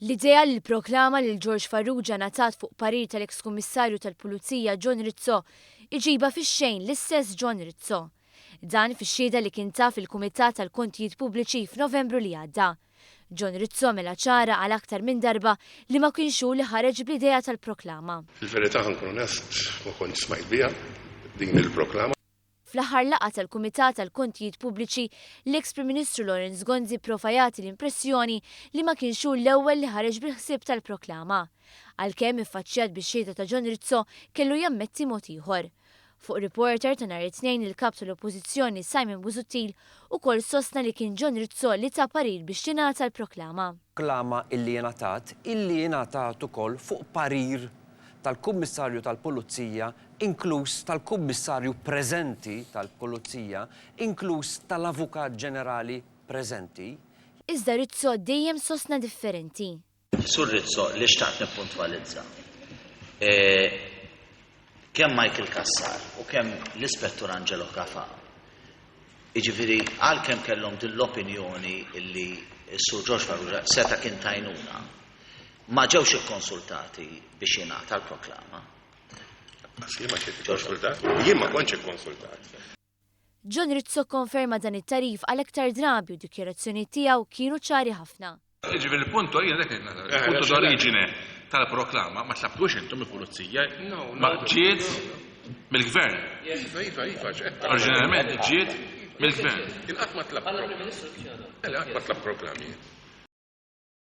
L-idea li proklama lil George Farrugia ngħatat fuq parir tal-eks kummissarju tal-Pulizija John Rizzo iġiba fix-xejn l-istess John Rizzo. Dan fix-xhieda li kien taf il-Kumitat tal-Kontijiet Pubbliċi f'Novembru li għadda. John Rizzo mela ċara għal aktar minn darba li ma kienx hu li ħareġ bl-idea tal-proklama. Fil-verità ħankun onest ma kontx smajt biha din il-proklama. Fl-aħħar laqgħa tal-Kumitat tal-Kontijiet Pubbliċi l-eks Prim Ministru Lawrence Gonzi pprova jagħti l-impressjoni li ma kienx hu l-ewwel li ħareġ bil-ħsieb tal-proklama. Għalkemm iffaċċjat bix-xhieda ta' John Rizzo kellu jammetti mod ieħor. Fuq Reporter ta' nhar it-Tnejn il-kap tal-Oppożizzjoni Simon Busuttil ukoll sostna li kien John Rizzo li ta' parir biex tingħata l-proklama. Proklama illi ngħatat ukoll fuq parir tal-Kummissarju tal-Pulizija, inkluż tal-Kummissarju preżenti tal-Pulizija, inkluż tal-Avukat Ġenerali preżenti. Iżda Rizzo dejjem sostna differenti. Sur Rizzo li xtaqt nippuntwalizza. Kemm Michael Kassar u kemm l-Ispettur Angelo Cafa. Jiġifieri għalkemm kellhom din l-opinjoni illi s-Sur George Farrugia seta' kien tajnuna. Ma ġewx ikkonsultati biex jingħata l-proklama. Jien ma kontx ikkonsultat. John Rizzo konferma dan it-tarif għal aktar drabi u dikjarazzjoni tiegħu kienu ċari ħafna. Ġifieri il-punto il-punto d'oriġine tal-proklama ma tlabtux intom il-Pulizija, ma ġiet mill-Gvern. Oriġinarment ġiet mill-Gvern. Qatt ma tlab proklami.